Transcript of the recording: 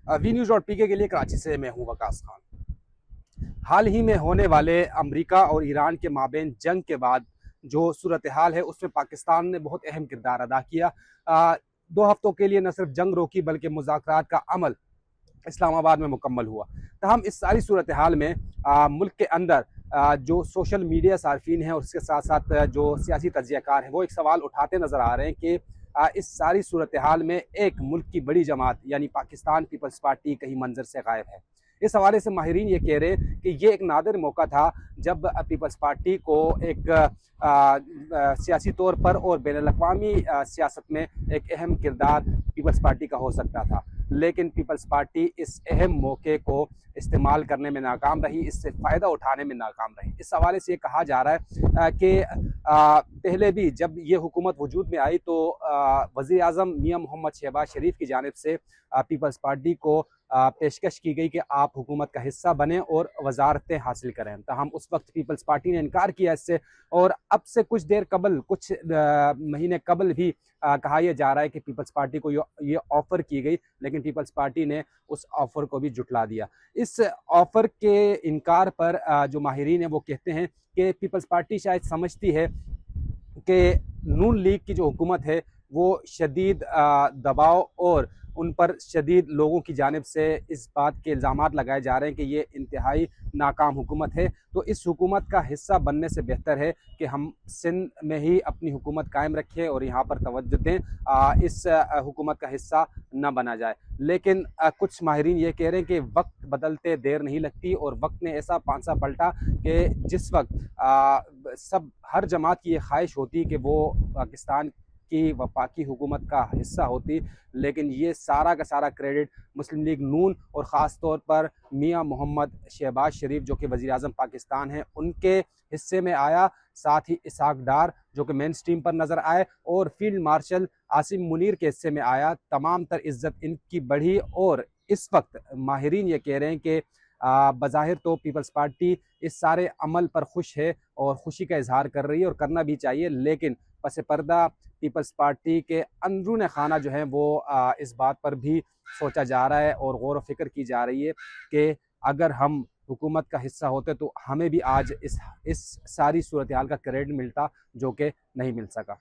VNews.pk के लिए कराची से मैं हूं वकास खान। हाल ही में होने वाले अमेरिका और ईरान के माबैन जंग के बाद जो सूरत हाल है उसमें पाकिस्तान ने बहुत अहम किरदार अदा किया। 2 हफ्तों के लिए न सिर्फ जंग रोकी बल्कि मुज़ाकरात का अमल इस्लामाबाद में मुकम्मल हुआ। तहम इस सारी सूरत हाल में मुल्क के अंदर जो सोशल मीडिया सार्फिन हैं और उसके साथ साथ जो सियासी तज्ज़ियाकार हैं वो एक सवाल उठाते नज़र आ रहे हैं कि इस सारी सूरत हाल में एक मुल्क की बड़ी जमात यानी पाकिस्तान पीपल्स पार्टी कहीं मंजर से गायब है। इस हवाले से माहिरीन ये कह रहे हैं कि ये एक नादिर मौका था जब पीपल्स पार्टी को एक सियासी तौर पर और बैनुल-अक़वामी सियासत में एक अहम किरदार पीपल्स पार्टी का हो सकता था, लेकिन पीपल्स पार्टी इस अहम मौके को इस्तेमाल करने में नाकाम रही, इससे फ़ायदा उठाने में नाकाम रही। इस हवाले से ये कहा जा रहा है कि पहले भी जब ये हुकूमत वजूद में आई तो वज़ीर-ए-आज़म मियां मोहम्मद शहबाज शरीफ की जानिब से पीपल्स पार्टी को पेशकश की गई कि आप हुकूमत का हिस्सा बनें और वज़ारतें हासिल करें। तहम उस वक्त पीपल्स पार्टी ने इनकार किया इससे, और अब से कुछ देर कबल, कुछ महीने कबल भी कहा यह जा रहा है कि पीपल्स पार्टी को ये ऑफ़र की गई, लेकिन पीपल्स पार्टी ने उस ऑफ़र को भी जुटला दिया। इस ऑफ़र के इनकार पर जो माहिरीन हैं वो कहते हैं कि पीपल्स पार्टी शायद समझती है कि नून लीग की जो हुकूमत है वो शदीद दबाव और उन पर शदीद लोगों की जानिब से इस बात के इल्ज़ामात लगाए जा रहे हैं कि ये इंतहाई नाकाम हुकूमत है, तो इस हुकूमत का हिस्सा बनने से बेहतर है कि हम सिंध में ही अपनी हुकूमत कायम रखें और यहाँ पर तवज्जो दें, इस हुकूमत का हिस्सा न बना जाए। लेकिन कुछ माहिरीन ये कह रहे हैं कि वक्त बदलते देर नहीं लगती, और वक्त ने ऐसा पांसा पलटा कि जिस वक्त सब हर जमात की ये ख्वाहिश होती कि वो पाकिस्तान की वफाकी हुकूमत का हिस्सा होती, लेकिन ये सारा का सारा क्रेडिट मुस्लिम लीग नून और ख़ास तौर पर मियां मोहम्मद शहबाज शरीफ जो कि वज़ीर-ए-आज़म पाकिस्तान हैं उनके हिस्से में आया। साथ ही इसहाक डार जो कि मेन स्ट्रीम पर नज़र आए और फील्ड मार्शल आसिम मुनीर के हिस्से में आया। तमाम तर इज़्ज़त इनकी बढ़ी, और इस वक्त माहिरीन ये कह रहे हैं कि बज़ाहिर तो पीपल्स पार्टी इस सारे अमल पर खुश है और खुशी का इजहार कर रही है और करना भी चाहिए, लेकिन पस पर्दा पीपल्स पार्टी के अंदरून खाना जो है वो इस बात पर भी सोचा जा रहा है और गौर व फिक्र की जा रही है कि अगर हम हुकूमत का हिस्सा होते तो हमें भी आज इस सारी सूरत हाल का क्रेडिट मिलता, जो कि नहीं मिल सका।